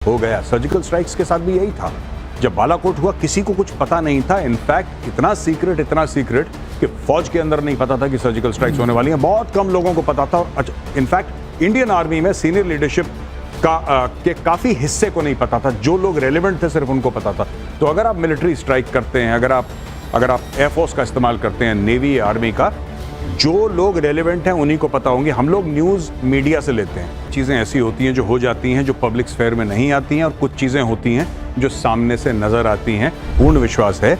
हो गया। Surgical strikes के साथ भी यही था। जब बालाकोट हुआ किसी को कुछ पता नहीं था। इनफैक्ट इतना सीक्रेट कि फौज के अंदर नहीं पता था कि सर्जिकल स्ट्राइक्स होने वाली हैं। बहुत कम लोगों को पता था। और इनफैक्ट इंडियन आर्मी में सीनियर लीडरशिप के काफी हिस्से को नहीं पता था। जो लोग रेलेवेंट थे सिर्फ उनको पता था। तो अगर आप मिलिट्री स्ट्राइक करते हैं, अगर आप एयरफोर्स का इस्तेमाल करते हैं, नेवी आर्मी का, जो लोग रेलेवेंट हैं उन्हीं को पता होंगे। हम लोग न्यूज़ मीडिया से लेते हैं। चीज़ें ऐसी होती हैं जो हो जाती हैं, जो पब्लिक स्फेयर में नहीं आती हैं, और कुछ चीज़ें होती हैं जो सामने से नजर आती हैं। पूर्ण विश्वास है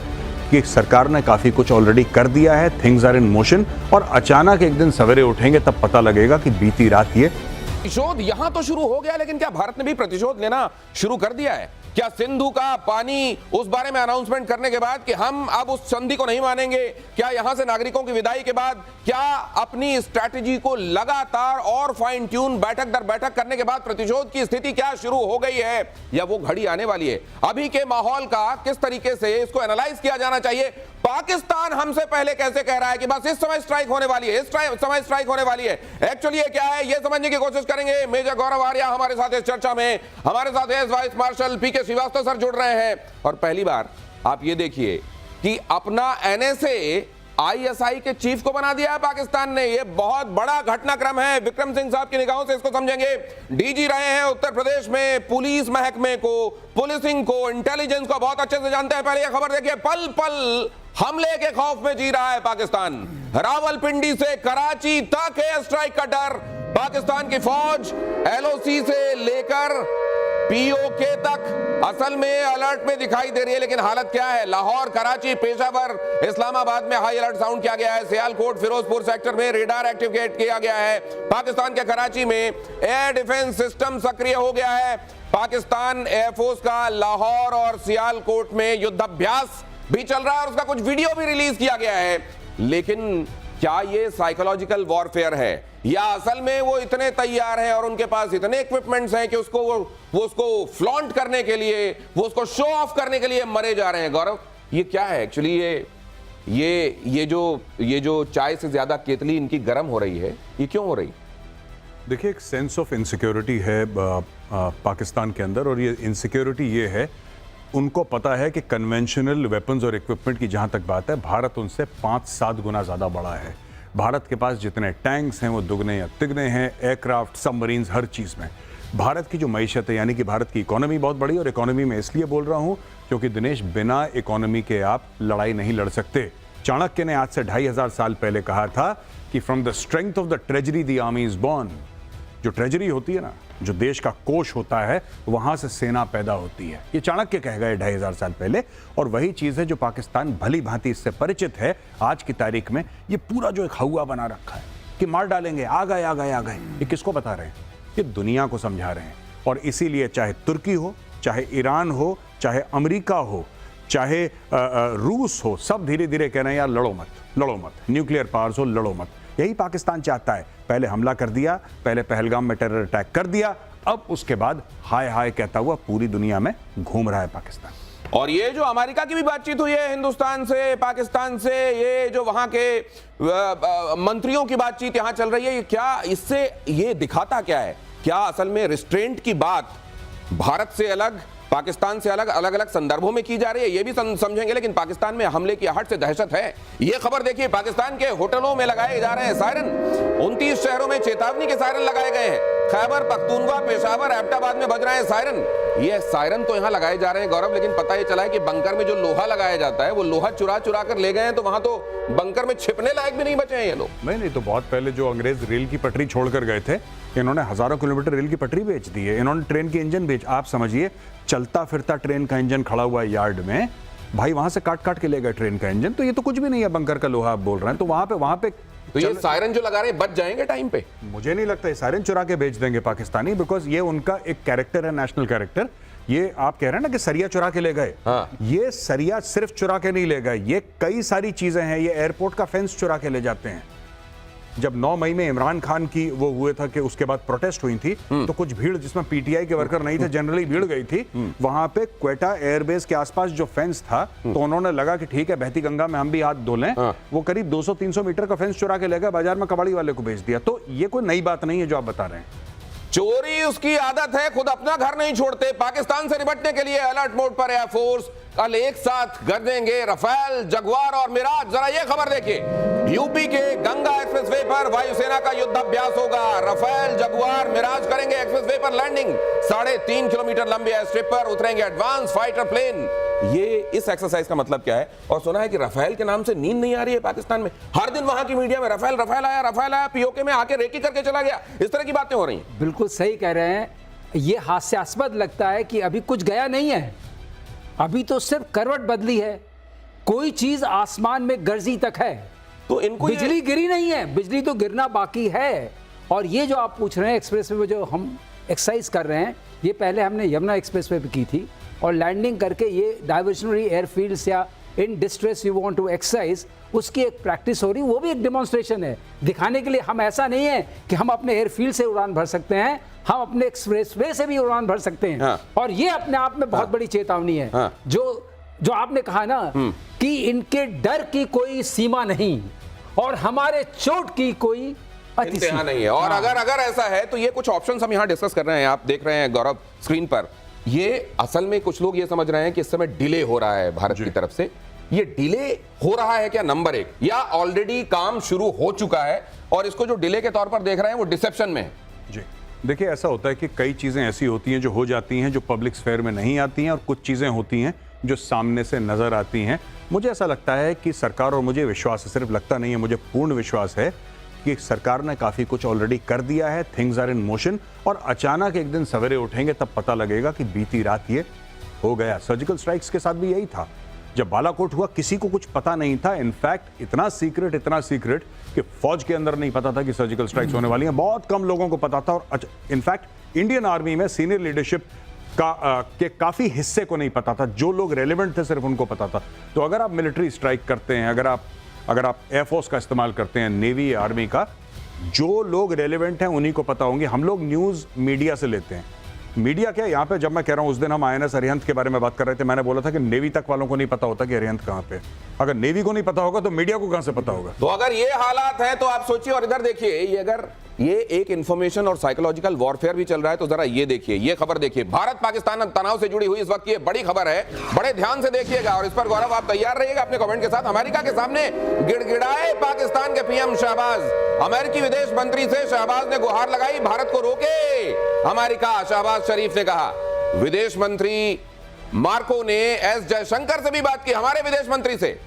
कि सरकार ने काफ़ी कुछ ऑलरेडी कर दिया है। थिंग्स आर इन मोशन, और अचानक एक दिन सवेरे उठेंगे तब पता लगेगा कि बीती रात ये प्रतिशोध यहां तो शुरू हो गया, लेकिन क्या भारत ने भी प्रतिशोध लेना शुरू कर दिया है? क्या सिंधु का पानी, उस बारे में अनाउंसमेंट करने के बाद कि हम अब उस संधि को नहीं मानेंगे, क्या यहां से नागरिकों की विदाई के बाद, क्या अपनी स्ट्रैटेजी को लगातार और फाइन ट्यून बैठक दर बैठक करने के बाद प्रतिशोध की स्थिति क्या शुरू हो गई है, या वो घड़ी आने वाली है? अभी के माहौल का किस तरीके से इसको एनालाइज किया जाना चाहिए? पाकिस्तान हमसे पहले कैसे कह रहा है कि बस इस समय स्ट्राइक होने वाली है, इस समय स्ट्राइक होने वाली है? एक्चुअली ये क्या है, ये समझने की कोशिश करेंगे। मेजर गौरव आर्या हमारे साथ इस चर्चा में, हमारे साथ एस वाइस मार्शल पीके श्रीवास्तव सर जुड़ रहे हैं। और पहली बार आप ये देखिए कि अपना एनएसए आईएसआई के चीफ को बना दिया है पाकिस्तान ने। ये बहुत बड़ा घटनाक्रम है। विक्रम सिंह साहब की निगाहों से इसको समझेंगे। डीजी रहे हैं उत्तर प्रदेश में, पुलिस महकमे को, पुलिसिंग को, इंटेलिजेंस को बहुत अच्छे से जानते हैं। पहले ये खबर देखिए, पल पल हमले के खौफ में जी रहा है पाकिस्तान। रावलपिंडी से कराची तक एयर स्ट्राइक का डर। पाकिस्तान की फौज एलओसी से लेकर पीओके तक असल में अलर्ट में दिखाई दे रही है। लेकिन हालत क्या है? लाहौर, कराची, पेशावर, इस्लामाबाद में हाई अलर्ट साउंड किया गया है। सियालकोट, फिरोजपुर सेक्टर में रेडार एक्टिवेट किया गया है। पाकिस्तान के कराची में एयर डिफेंस सिस्टम सक्रिय हो गया है। पाकिस्तान एयरफोर्स का लाहौर और सियालकोट में युद्धाभ्यास भी चल रहा है, और उसका कुछ वीडियो भी रिलीज किया गया है। लेकिन क्या ये साइकोलॉजिकल वॉरफेयर है, या असल में वो इतने तैयार हैं और उनके पास इतने इक्विपमेंट्स हैं कि वो उसको फ्लॉन्ट करने के लिए, वो उसको शो ऑफ करने के लिए मरे जा रहे हैं? गौरव, ये क्या है एक्चुअली? ये जो चाय से ज्यादा केतली इनकी गर्म हो रही है, ये क्यों हो रही? देखिए, एक सेंस ऑफ इनसिक्योरिटी है पाकिस्तान के अंदर, और ये इनसिक्योरिटी ये है, उनको पता है कि कन्वेंशनल वेपन्स और इक्विपमेंट की जहां तक बात है, भारत उनसे 5-7 गुना ज़्यादा बड़ा है। भारत के पास जितने टैंक्स हैं वो दुगने या तिगने हैं, एयरक्राफ्ट, सबमरीन्स, हर चीज़ में। भारत की जो मईशत है, यानी कि भारत की इकोनॉमी बहुत बड़ी, और इकोनॉमी में इसलिए बोल रहा हूँ क्योंकि दिनेश, बिना इकोनॉमी के आप लड़ाई नहीं लड़ सकते। चाणक्य ने आज से 2500 साल पहले कहा था कि from the strength of the treasury the army is born. जो ट्रेजरी होती है ना, जो देश का कोष होता है, वहां से सेना पैदा होती है। ये चाणक्य कह गए 2500 साल पहले, और वही चीज है जो पाकिस्तान भली भांति इससे परिचित है। आज की तारीख में ये पूरा जो एक हवा बना रखा है कि मार डालेंगे, आ गए, ये किसको बता रहे हैं? ये दुनिया को समझा रहे हैं। और इसीलिए चाहे तुर्की हो, चाहे ईरान हो, चाहे अमेरिका हो, चाहे रूस हो, सब धीरे धीरे कह रहे हैं यार लड़ो मत, न्यूक्लियर पावर्स हो, लड़ो मत। यही पाकिस्तान चाहता है। पहले हमला कर दिया, पहले पहलगाम में टेरर अटैक कर दिया, अब उसके बाद हाय हाय कहता हुआ पूरी दुनिया में घूम रहा है पाकिस्तान। और ये जो अमेरिका की भी बातचीत हुई है हिंदुस्तान से, पाकिस्तान से, ये जो वहां के मंत्रियों की बातचीत यहां चल रही है, ये क्या, इससे ये दिखाता क्या है? क्या असल में रिस्ट्रेंट की बात भारत से अलग, पाकिस्तान से अलग अलग संदर्भों में की जा रही है, ये भी समझेंगे। लेकिन पाकिस्तान में हमले की आहट से दहशत है। ये खबर देखिए, पाकिस्तान के होटलों में लगाए जा रहे हैं सायरन। 29 शहरों में चेतावनी के सायरन लगाए गए हैं। खैबर पख्तूनख्वा, पेशावर, एबटाबाद में बज रहे हैं सायरन। ये सायरन तो यहां लगाए जा रहे हैं गौरव, लेकिन पता ये चला है कि बंकर में जो लोहा लगाया जाता है, वो लोहा चुरा कर ले गए हैं। तो वहां तो बंकर में छिपने लायक भी नहीं बचे हैं ये लोग। नहीं, तो बहुत पहले जो अंग्रेज रेल की पटरी छोड़कर गए थे, इन्होंने हजारों किलोमीटर रेल की पटरी बेच दी है। इन्होंने ट्रेन की इंजन बेच, आप समझिए चलता फिरता ट्रेन का इंजन खड़ा हुआ है यार्ड में, भाई वहां से काट के ले गए ट्रेन का इंजन। तो ये तो कुछ भी नहीं है, बंकर का लोहा आप बोल रहे हैं। तो वहां पे तो ये सायरन जो लगा रहे हैं बच जाएंगे टाइम पे? मुझे नहीं लगता। ये सायरन चुरा के बेच देंगे पाकिस्तानी, बिकॉज ये उनका एक कैरेक्टर है, नेशनल कैरेक्टर। ये आप कह रहे हैं ना कि सरिया चुरा के ले गए, हाँ। ये सरिया सिर्फ चुरा के नहीं ले गए, ये कई सारी चीजें हैं। ये एयरपोर्ट का फेंस चुरा के ले जाते हैं। जब 9 मई में इमरान खान की वो हुए था कि उसके बाद प्रोटेस्ट हुई थी, तो कुछ भीड़ जिसमें पीटीआई के वर्कर नहीं थे, जनरली भीड़ गई थी। वहां पे क्वेटा एयरबेस के आसपास जो फेंस था, तो उन्होंने लगा कि ठीक है बहती गंगा में हम भी हाथ धो लें। वो करीब 200-300 मीटर का फेंस चुरा के ले गए, बाजार में कबाड़ी वाले को बेच दिया। तो ये कोई नई बात नहीं है जो आप बता रहे हैं। चोरी उसकी आदत है, खुद अपना घर नहीं छोड़ते। पाकिस्तान से निपटने के लिए अलर्ट मोड पर एयरफोर्स। कल एक साथ गरजेंगे रफेल, जगुआर और मिराज। जरा ये खबर देखिए, यूपी के गंगा एक्सप्रेसवे पर वायुसेना का युद्धाभ्यास होगा। रफेल, जगुआर, मिराज करेंगे एक्सप्रेसवे पर लैंडिंग। 3.5 किलोमीटर लंबे एयर स्ट्रिप पर उतरेंगे एडवांस फाइटर प्लेन। ये इस एक्सरसाइज का मतलब क्या है? और सुना है कि रफेल के नाम से नींद नहीं आ रही है पाकिस्तान में। हर दिन वहां की मीडिया में रफेल रफेल आया, पीओके में आके रेकी करके चला गया। इस तरह की बातें हो रही हैं। बिल्कुल सही कह रहे हैं। ये हास्यास्पद लगता है कि अभी कुछ गया नहीं है, अभी तो सिर्फ करवट बदली है। कोई चीज आसमान में गर्जी तक है, तो इनको बिजली गिरी नहीं है, बिजली तो गिरना बाकी है। और ये जो आप पूछ रहे हैं एक्सप्रेसवे में जो हम एक्सरसाइज कर रहे हैं, ये पहले हमने यमुना एक्सप्रेसवे पे की थी और लैंडिंग करके ये डाइवर्शनरी एयरफील्ड्स या in distress you want to exercise, उसकी एक प्रैक्टिस हो रही, वो भी एक डिमॉन्स्ट्रेशन है दिखाने के लिए। हम ऐसा नहीं है कि हम अपने एयरफील्ड से उड़ान भर सकते हैं, हम अपने एक्सप्रेसवे से भी उड़ान भर सकते हैं। हाँ। और ये अपने आप में बहुत बड़ी चेतावनी है। हाँ। जो आपने कहा ना कि इनके डर की कोई सीमा नहीं और हमारे चोट की कोई इंतहा नहीं है। और अगर ऐसा है तो ये कुछ ऑप्शंस हम यहां डिस्कस कर रहे हैं। आप देख रहे हैं गौरव स्क्रीन पर, ये असल में कुछ लोग ये समझ रहे हैं कि इस समय डिले हो रहा है भारत की तरफ से। ये डिले हो रहा है क्या, नंबर एक, या ऑलरेडी काम शुरू हो चुका है और इसको जो डिले के तौर पर देख रहे हैं वो डिसेप्शन में है? जी देखिए, ऐसा होता है कि कई चीज़ें ऐसी होती हैं जो हो जाती हैं, जो पब्लिक स्फेयर में नहीं आती हैं, और कुछ चीज़ें होती हैं जो सामने से नज़र आती हैं। मुझे ऐसा लगता है कि सरकार, और मुझे विश्वास है, सिर्फ लगता नहीं है, मुझे पूर्ण विश्वास है कि सरकार ने काफ़ी कुछ ऑलरेडी कर दिया है। थिंग्स आर इन मोशन, और अचानक एक दिन सवेरे उठेंगे तब पता लगेगा कि बीती रात ये हो गया। सर्जिकल स्ट्राइक्स के साथ भी यही था। जब बालाकोट हुआ किसी को कुछ पता नहीं था। इनफैक्ट इतना सीक्रेट कि फौज के अंदर नहीं पता था कि सर्जिकल स्ट्राइक्स होने वाली हैं। बहुत कम लोगों को पता था। और इनफैक्ट इंडियन आर्मी में सीनियर लीडरशिप के काफ़ी हिस्से को नहीं पता था। जो लोग रेलिवेंट थे सिर्फ उनको पता था। तो अगर आप मिलिट्री स्ट्राइक करते हैं, अगर आप एयरफोर्स का इस्तेमाल करते हैं, नेवी, आर्मी का, जो लोग रेलिवेंट हैं उन्हीं को पता होंगे। हम लोग न्यूज़ मीडिया से लेते हैं। मीडिया क्या, यहाँ पे जब मैं कह रहा हूँ, उस दिन हम INS अरिहंत के बारे में बात कर रहे थे, मैंने बोला था कि नेवी तक वालों को नहीं पता होता कि अरिहंत कहाँ पे। अगर नेवी को नहीं पता होगा तो मीडिया को कहाँ से पता होगा? तो अगर ये हालात हैं तो आप सोचिए। और इधर देखिए, ये अगर ये एक इंफॉर्मेशन और साइकोलॉजिकल वॉरफेयर भी चल रहा है तो जरा ये देखिए, ये खबर देखिए। भारत पाकिस्तान तनाव से जुड़ी हुई इस वक्त ये बड़ी खबर है, बड़े ध्यान से देखिएगा और इस पर गौरव आप तैयार रहिएगा अपने कमेंट के साथ। अमेरिका के सामने गिड़गिड़ाए पाकिस्तान के PM शहबाज। अमेरिकी विदेश मंत्री से शहबाज ने गुहार लगाई, भारत को रोके अमेरिका। शहबाज शरीफ ने कहा। विदेश मंत्री मार्को ने S जयशंकर से भी बात की, हमारे विदेश मंत्री से,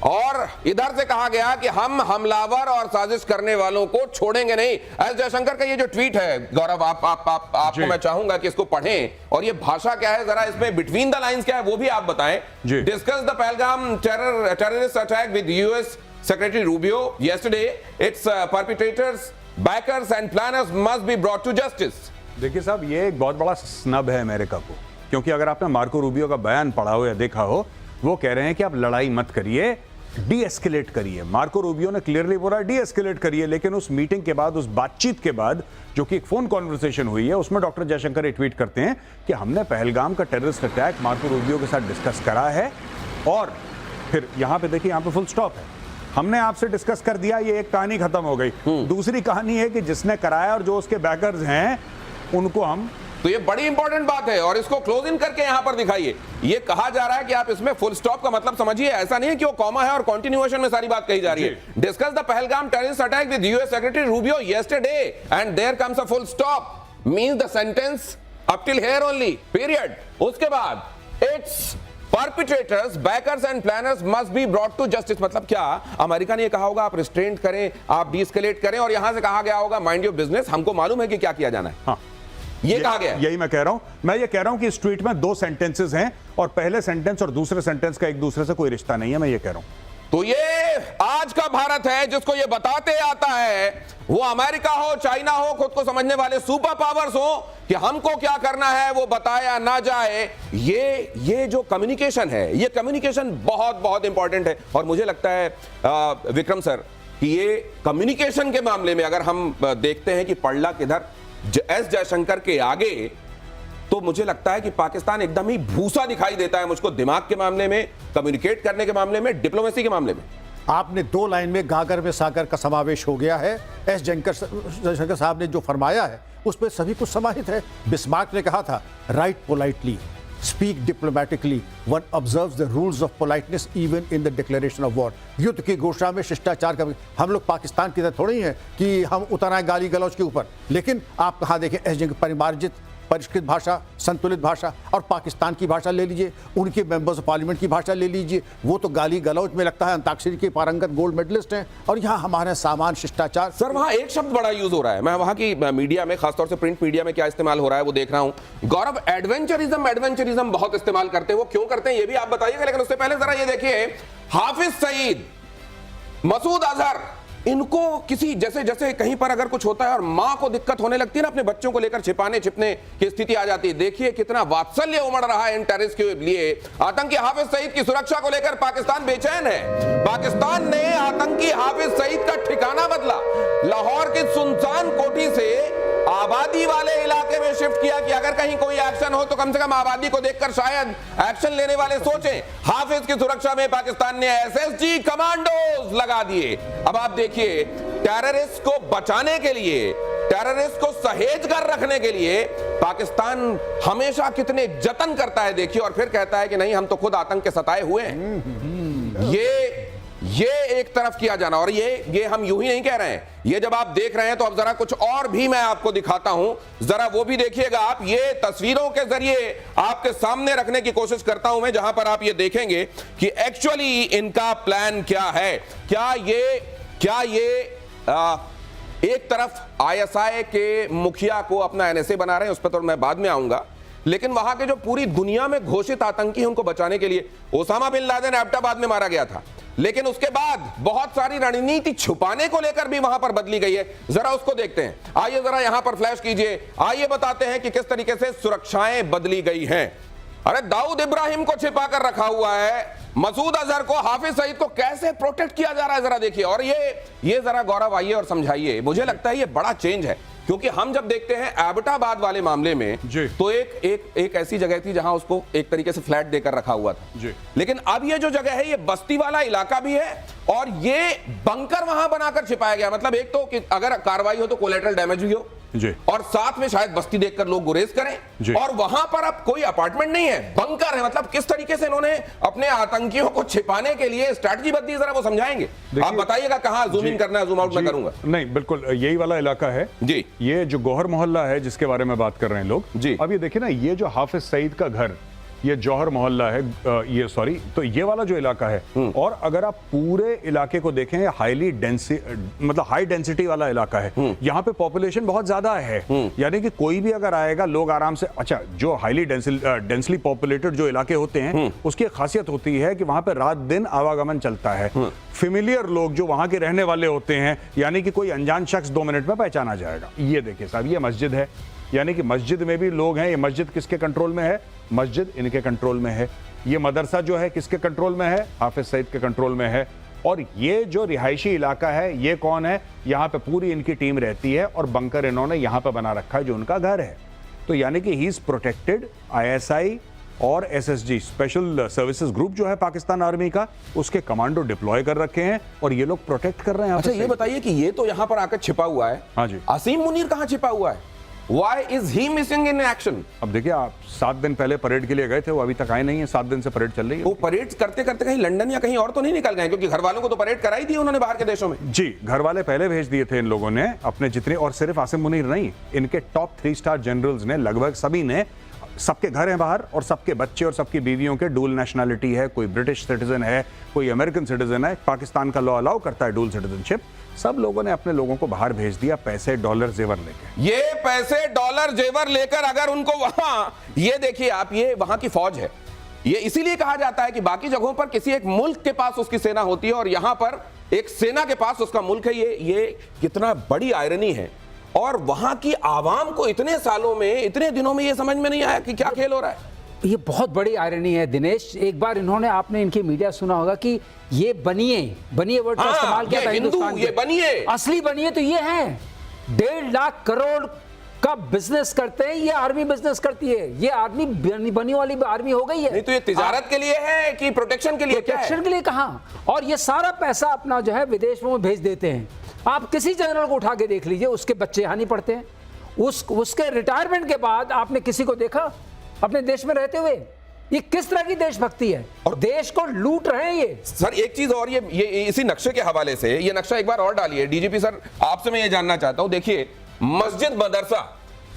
और इधर से कहा गया कि हम हमलावर और साजिश करने वालों को छोड़ेंगे नहीं। एस जयशंकर का ये जो ट्वीट है गौरव, आपको मैं चाहूंगा कि इसको पढ़ें। और ये भाषा क्या है, जरा इसमें बिटवीन द लाइंस क्या है वो भी आप बताएं। Discuss the Pahalgam terrorist attack with US Secretary Rubio yesterday. Its perpetrators, backers and planners must be brought to justice. देखिए साहब, ये एक बहुत बड़ा स्नब है अमेरिका को, क्योंकि अगर आपने मार्को रूबियो का बयान पढ़ा हो या देखा हो, वो कह रहे हैं कि आप लड़ाई मत करिए, डी एस्केलेट करिए। मार्को रूबियो ने क्लियरली बोला डी एस्केलेट करिए। लेकिन उस मीटिंग के बाद, उस बातचीत के बाद, जो कि एक फोन कॉन्वर्सेशन हुई है, उसमें डॉक्टर जयशंकर ये ट्वीट करते हैं कि हमने पहलगाम का टेररिस्ट अटैक मार्को रूबियो के साथ डिस्कस करा है। और फिर यहां पे देखिए, यहां पे फुल स्टॉप है, हमने आपसे डिस्कस कर दिया, ये एक कहानी खत्म हो गई। दूसरी कहानी है कि जिसने कराया और जो उसके बैकर्स हैं उनको हम, तो ये बड़ी इंपॉर्टेंट बात है और इसको क्लोज इन करके यहां पर दिखाइए। ये कहा जा रहा है कि आप इसमें फुल स्टॉप का मतलब समझिए, ऐसा नहीं है कि वो कॉमा है और कंटिन्यूएशन में सारी बात कही जा रही है। Discuss the Pahalgam terrorist attack with US secretary Rubio yesterday and there comes a full stop, means the sentence up till here only, period. उसके बाद it's perpetrators, backers and planners must be brought to justice। मतलब क्या, America ने ये कहा होगा आप restraint करें, आप डीएस्केलेट करें, और यहां से कहा गया होगा माइंड योर बिजनेस, हमको मालूम है कि क्या किया जाना है। हाँ, ये कहा गया। यही मैं कह रहा हूं। मैं ये कह रहा हूं कि इस ट्वीट में 2 सेंटेंसेस हैं और पहले सेंटेंस और दूसरे सेंटेंस का एक दूसरे से कोई रिश्ता नहीं है, मैं ये कह रहा हूं। तो ये आज का भारत है जिसको ये बताते आता है, वो अमेरिका हो, चाइना हो, खुद को समझने वाले सुपर पावर्स हो, कि हमको क्या करना है वो बताया ना जाए। ये जो कम्युनिकेशन है, ये कम्युनिकेशन बहुत बहुत इंपॉर्टेंट है। और मुझे लगता है विक्रम सर कि ये कम्युनिकेशन के मामले में अगर हम देखते हैं कि पड़ला किधर, S जयशंकर के आगे, तो मुझे लगता है कि पाकिस्तान एकदम ही भूसा दिखाई देता है मुझको, दिमाग के मामले में, कम्युनिकेट करने के मामले में, डिप्लोमेसी के मामले में। आपने 2 लाइन में गागर में सागर का समावेश हो गया है। S जयशंकर साहब ने जो फरमाया है उस पर सभी कुछ समाहित है। बिस्मार्क ने कहा था, right politely, speak diplomatically, one observes the rules of politeness even in the declaration of war. युद्ध की घोषणा में शिष्टाचार का, हम लोग पाकिस्तान की तरह थोड़ी हैं कि हम उतर आए गाली गलौज के ऊपर। लेकिन आप कहाँ देखें, परिमार्जित परिष्कृत भाषा, संतुलित भाषा, और पाकिस्तान की भाषा ले लीजिए, उनके मेंबर्स ऑफ पार्लियामेंट की भाषा ले लीजिए, वो तो गाली गलौज में लगता है अंताक्षरी के पारंगत गोल्ड मेडलिस्ट हैं, और यहाँ हमारे सामान शिष्टाचार। सर वहां एक शब्द बड़ा यूज हो रहा है, मैं वहां की मीडिया में, खासतौर से प्रिंट मीडिया में क्या इस्तेमाल हो रहा है वो देख रहा हूं। गौरव, एडवेंचरिज्म बहुत इस्तेमाल करते हैं, वो क्यों करते हैं ये भी आप बताइएगा। लेकिन उससे पहले जरा ये देखिए, हाफिज सईद, मसूद अजहर, इनको किसी जैसे जैसे कहीं पर अगर कुछ होता है और मां को दिक्कत होने लगती है ना, अपने बच्चों को लेकर छिपाने छिपने की स्थिति आ जाती है। देखिए कितना वात्सल्य उमड़ रहा है इन टेररिस्ट के लिए। आतंकी हाफिज सईद की सुरक्षा को लेकर पाकिस्तान बेचैन है। पाकिस्तान ने आतंकी हाफिज सईद का ठिकाना बदला, लाहौर की सुनसान कोठी से आबादी वाले इलाके में शिफ्ट किया कि अगर कहीं कोई एक्शन हो तो कम से कम आबादी को देखकर शायद एक्शन लेने वाले सोचें। हाफिज की सुरक्षा में पाकिस्तान ने एसएसजी कमांडोज लगा दिए। अब आप देखिए, टेररिस्ट को बचाने के लिए, टेररिस्ट को सहेज कर रखने के लिए पाकिस्तान हमेशा कितने जतन करता है देखिए, और फिर कहता है कि नहीं हम तो खुद आतंक के सताए हुए हैं। ये एक तरफ किया जाना, और ये हम यूं ही नहीं कह रहे हैं, ये जब आप देख रहे हैं तो अब जरा कुछ और भी मैं आपको दिखाता हूं, जरा वो भी देखिएगा आप। ये तस्वीरों के जरिए आपके सामने रखने की कोशिश करता हूं मैं, जहां पर आप ये देखेंगे कि एक्चुअली इनका प्लान क्या है। क्या ये एक तरफ आईएसआई के मुखिया को अपना एनएसए बना रहे हैं, उस पर तो मैं बाद में आऊंगा, लेकिन वहां के जो पूरी दुनिया में घोषित आतंकी हैं उनको बचाने के लिए, ओसामा बिन लादेन एबटाबाद में मारा गया था, लेकिन उसके बाद बहुत सारी रणनीति छुपाने को लेकर भी वहां पर बदली गई है। जरा उसको देखते हैं, आइए जरा यहां पर फ्लैश कीजिए, आइए बताते हैं कि किस तरीके से सुरक्षाएं बदली गई हैं। अरे दाऊद इब्राहिम को छिपा कर रखा हुआ है, मसूद अजहर को, हाफिज सईद को कैसे प्रोटेक्ट किया जा रहा है जरा देखिए। और ये जरा गौरव आइए और समझाइए। मुझे लगता है ये बड़ा चेंज है, क्योंकि हम जब देखते हैं एबटाबाद वाले मामले में तो एक ऐसी जगह थी जहां उसको एक तरीके से फ्लैट देकर रखा हुआ था, लेकिन अब ये जो जगह है ये बस्ती वाला इलाका भी है, और ये बंकर वहां बनाकर छिपाया गया। मतलब एक तो कि अगर कार्रवाई हो तो कोलेटरल डैमेज भी हो, और साथ में शायद बस्ती देखकर लोग गुरेज करें, और वहां पर अब कोई अपार्टमेंट नहीं है, बंकर है। मतलब किस तरीके से इन्होंने अपने आतंकियों को छिपाने के लिए स्ट्रैटेजी बदली, जरा वो समझाएंगे। आप बताइएगा कहां जूम इन करना है, जूम आउट मैं करूंगा। नहीं, बिल्कुल यही वाला इलाका है जी। ये जो गौहर मोहल्ला है जिसके बारे में बात कर रहे हैं लोग जी। अब ये देखिए ना, ये जो हाफिज सईद का घर, ये जौहर मोहल्ला है, ये सॉरी, तो ये वाला जो इलाका है, और अगर आप पूरे इलाके को देखें, मतलब हाई डेंसिटी वाला इलाका है। यहाँ पे पॉपुलेशन बहुत ज्यादा है, यानी कि कोई भी अगर आएगा लोग आराम से, अच्छा जो हाईली डेंसली पॉपुलेटेड जो इलाके होते हैं उसकी खासियत होती है कि वहां पे रात दिन आवागमन चलता है। फेमिलियर लोग जो वहां के रहने वाले होते हैं, यानी कि कोई अनजान शख्स 2 मिनट में पहचाना जाएगा। ये देखिए साहब, ये मस्जिद है, यानी कि मस्जिद में भी लोग हैं। ये मस्जिद किसके कंट्रोल में है? मस्जिद इनके कंट्रोल में है। ये मदरसा जो है किसके कंट्रोल में है? हाफिज सईद के कंट्रोल में है। और ये जो रिहायशी इलाका है, ये कौन है? यहाँ पे पूरी इनकी टीम रहती है, और बंकर इन्होंने यहाँ पे बना रखा है जो उनका घर है। तो यानी कि ही इज प्रोटेक्टेड। आईएसआई और एसएसजी, स्पेशल सर्विसेज ग्रुप जो है पाकिस्तान आर्मी का, उसके कमांडो डिप्लॉय कर रखे हैं, और ये लोग प्रोटेक्ट कर रहे हैं। अच्छा ये बताइए कि ये तो यहाँ पर आकर छिपा हुआ है, हाँ जी, असीम मुनीर कहाँ छिपा हुआ है? Why is he missing in action? अब देखिए, आप 7 दिन पहले परेड के लिए गए थे, वो अभी तक आए नहीं है। 7 दिन से परेड चल रही है। वो परेड करते करते कहीं लंदन या कहीं और तो नहीं निकल गए? क्योंकि घर वालों को तो परेड कराई थी उन्होंने बाहर के देशों में। जी, घर वाले पहले भेज दिए थे इन लोगों ने अपने जितने, और सिर्फ आसिम मुनीर नहीं, इनके टॉप 3 स्टार जनरल्स ने, लगभग सभी ने, सबके घर हैं बाहर, और सबके बच्चे और सबकी बीवियों के डुअल नेशनैलिटी है। कोई ब्रिटिश सिटीजन है, कोई अमेरिकन सिटीजन है। पाकिस्तान का लॉ अलाउ करता है डुअल सिटीजनशिप। सब लोगों ने अपने लोगों को बाहर भेज दिया, पैसे डॉलर जेवर लेकर। ये पैसे डॉलर जेवर लेकर अगर उनको वहां, ये देखिए आप, ये वहां की फौज है। ये इसीलिए कहा जाता है कि बाकी जगहों पर किसी एक मुल्क के पास उसकी सेना होती है, और यहां पर एक सेना के पास उसका मुल्क है। ये कितना बड़ी आयरनी है। और वहां की आवाम को इतने सालों में, इतने दिनों में ये समझ में नहीं आया कि क्या खेल हो रहा है। ये बहुत बड़ी आयरनी है दिनेश। एक बार इन्होंने, आपने इनकी मीडिया सुना होगा कि ये बनिए वर्ड का इस्तेमाल किया था हिंदुस्तान में। ये बनिए, असली बनिए तो ये हैं। 1.5 लाख करोड़ का बिजनेस करते हैं, ये आर्मी बिजनेस करती है। ये आर्मी बनी वाली आर्मी हो गई है। नहीं तो ये तिजारत के लिए है कि प्रोटेक्शन के लिए? प्रोटेक्शन के लिए कहाँ। और ये सारा पैसा अपना जो है विदेशों में भेज देते हैं। आप किसी जनरल को उठा के देख लीजिए, उसके बच्चे यहाँ नहीं पढ़ते हैं, उसके रिटायरमेंट के बाद आपने किसी को देखा अपने देश में रहते हुए? ये किस तरह की देशभक्ति है? और देश को लूट रहे हैं ये। सर एक चीज और, ये इसी नक्शे के हवाले से, ये नक्शा एक बार और डालिए डीजीपी सर, आपसे मैं ये जानना चाहता हूं। देखिए मस्जिद मदरसा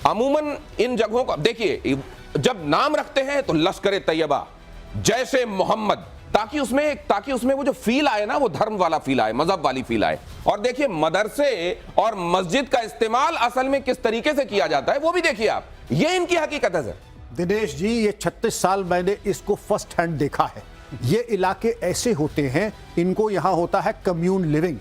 अमूमन इन जगहों का, देखिए जब नाम रखते हैं तो लश्कर तैयबा, जैशे मोहम्मद, ताकि उसमें वो जो फील आए ना, वो धर्म वाला फील आए, मजहब वाली फील आए। और देखिए मदरसे और मस्जिद का इस्तेमाल असल में किस तरीके से किया जाता है वो भी देखिए आप, ये इनकी हकीकत है सर। दिनेश जी, ये 36 साल मैंने इसको फर्स्ट हैंड देखा है। ये इलाके ऐसे होते हैं, इनको यहाँ होता है कम्यून लिविंग।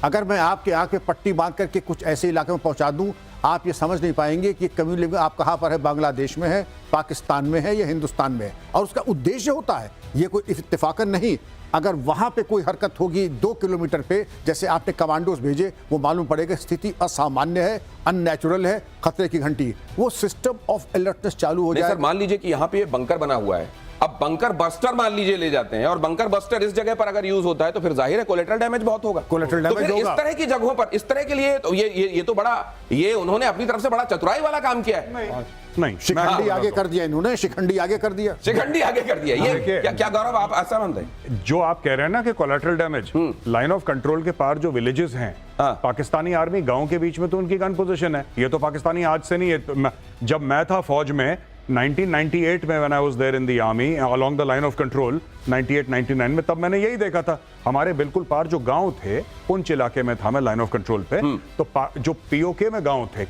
अगर मैं आपके आंख पे पट्टी बांध करके कुछ ऐसे इलाके में पहुंचा दूं, आप ये समझ नहीं पाएंगे कि कम्यून लिविंग आप कहां पर है, बांग्लादेश में है, पाकिस्तान में है या हिंदुस्तान में है। और उसका उद्देश्य होता है, ये कोई इत्तेफाकन नहीं, अगर वहां पे कोई हरकत होगी 2 किलोमीटर पे, जैसे आपने कमांडोज भेजे, वो मालूम पड़ेगा स्थिति असामान्य है, अननेचुरल है, खतरे की घंटी, वो सिस्टम ऑफ अलर्टनेस चालू हो जाए। सर मान लीजिए कि यहाँ पे ये बंकर बना हुआ है, अब बंकर बस्टर मान लीजिए ले जाते हैं, और बंकर बस्टर इस जगह पर अगर यूज होता है तो फिर जाहिर है कोलेटरल डैमेज बहुत होगा। कोलेटरल तो डैमेज फिर होगा। इस तरह की जगहों पर, इस तरह के लिए तो ये तो बड़ा, ये उन्होंने अपनी तरफ से बड़ा चतुराई वाला काम किया है। नहीं, शिखंडी आगे कर दिया इन्होंने, शिखंडी आगे कर दिया, शिखंडी आगे कर दिया। ये देखिए, क्या गौरव आप ऐसा मानते हैं? जो आप कह रहे हैं ना कि collateral damage, line of control के पार जो विलेजेस हैं, पाकिस्तानी आर्मी गांव के बीच में तो उनकी गन पोजीशन है। ये तो पाकिस्तानी आज से नहीं है, जब मैं था फौज में 1998 में, when I was there in the army along the line of control 98-99 में, तब मैंने यही देखा था। हमारे बिल्कुल पार जो गांव थे, पुंछ इलाके में था मैं लाइन ऑफ कंट्रोल पे, तो जो पीओके में गांव थे,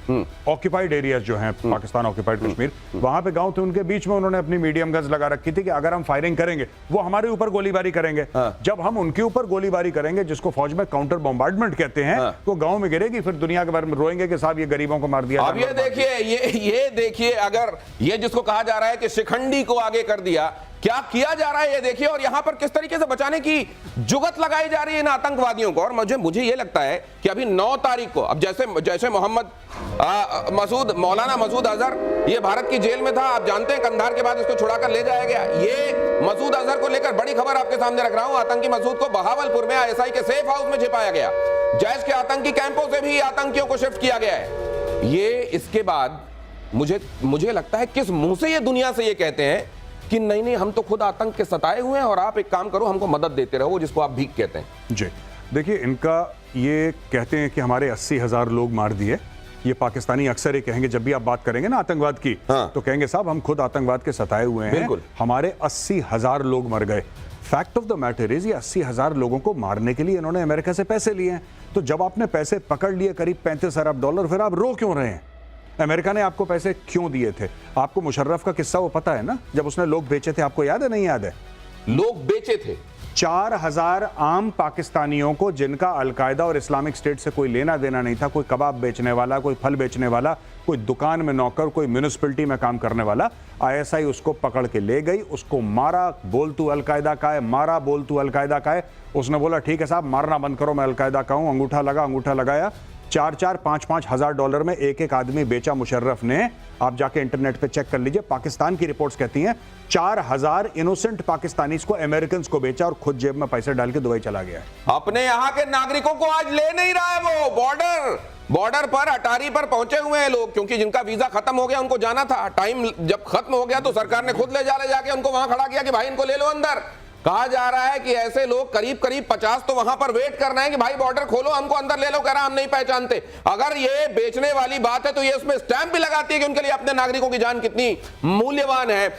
ऑक्यूपाइड एरियाज जो हैं, पाकिस्तान ऑक्यूपाइड कश्मीर, वहां पे गांव थे, उनके बीच में उन्होंने अपनी मीडियम गन्स लगा रखी थी कि अगर हम फायरिंग करेंगे वो हमारे ऊपर गोलीबारी करेंगे। जब हम उनके ऊपर गोलीबारी करेंगे, जिसको फौज में काउंटर बॉम्बार्डमेंट कहते हैं, तो गांव में गिरेगी, फिर दुनिया के बारे में रोएंगे कि साहब ये गरीबों को मार दिया। अब ये देखिए अगर ये जिसको कहा जा रहा है कि शिखंडी को आगे कर दिया, क्या किया जा रहा है ये देखिए, और यहां पर किस तरीके से बचाने की जुगत लगाई जा रही है इन आतंकवादियों को। और मुझे ये लगता है कि अभी 9 तारीख को, अब जैसे मोहम्मद मौलाना मसूद अजहर, ये भारत की जेल में था, आप जानते हैं कंधार के बाद इसको छुड़ाकर ले जाया गया। ये मसूद अजहर को लेकर बड़ी खबर आपके सामने रख रहा हूं। आतंकी मसूद को बहावलपुर में ISI के सेफ हाउस में छिपाया गया, जैश के आतंकी कैंपों से भी आतंकियों को शिफ्ट किया गया है। ये इसके बाद मुझे लगता है किस मुंह से ये दुनिया से ये कहते हैं कि नहीं हम तो खुद आतंक के सताए हुए हैं और आप एक काम करो, हमको मदद देते रहो, जिसको आप भीख कहते हैं। जी देखिए, इनका ये कहते हैं कि हमारे 80,000 लोग मार दिए। ये पाकिस्तानी अक्सर ये कहेंगे, जब भी आप बात करेंगे ना आतंकवाद की, तो कहेंगे साहब हम खुद आतंकवाद के सताए हुए हैं, बिल्कुल, हमारे 80,000 लोग मर गए। Fact of the matter is, ये 80,000 लोगों को मारने के लिए इन्होंने अमेरिका से पैसे लिए हैं। तो जब आपने पैसे पकड़ लिए करीब $35 अरब, फिर आप रो क्यों रहे हैं? अमेरिका ने आपको पैसे क्यों दिए थे? आपको मुशर्रफ का किस्सा वो पता है ना, जब उसने लोग बेचे थे, आपको याद है नहीं याद है? लोग बेचे थे 4,000 आम पाकिस्तानियों को, जिनका अलकायदा और इस्लामिक स्टेट से कोई लेना देना नहीं था, कोई कबाब बेचने वाला, कोई फल बेचने वाला, कोई दुकान में नौकर, कोई म्यूनिसिपैलिटी में काम करने वाला। ISI उसको पकड़ के ले गई, उसको मारा, बोल तू अलकायदा का है, मारा, बोल तू अलकायदा का है। उसने बोला ठीक है साहब मारना बंद करो, मैं अलकायदा का हूं। अंगूठा लगाया, 4-5 हज़ार डॉलर में एक आदमी बेचा मुशर्रफ ने। आप जाके इंटरनेट पे चेक कर लीजिए, पाकिस्तान की रिपोर्ट्स कहती हैं 4,000 इनोसेंट पाकिस्तानीज को अमेरिकन को बेचा और खुद जेब में पैसे डाल के दुबई चला गया है। अपने यहां के नागरिकों को आज ले नहीं रहा है। वो बॉर्डर पर अटारी पर पहुंचे हुए हैं लोग, क्योंकि जिनका वीजा खत्म हो गया, उनको जाना था, टाइम जब खत्म हो गया तो सरकार ने खुद ले जाके उनको वहां खड़ा किया कि भाई इनको ले लो अंदर। कहा जा रहा है कि ऐसे लोग करीब 50 तो वहां पर वेट कर रहे हैं कि भाई बॉर्डर खोलो, हमको अंदर ले लो। कह रहा हम नहीं पहचानते। अगर ये बेचने वाली बात है तो ये उसमें स्टैंप भी लगाती है कि उनके लिए अपने नागरिकों की जान कितनी मूल्यवान है।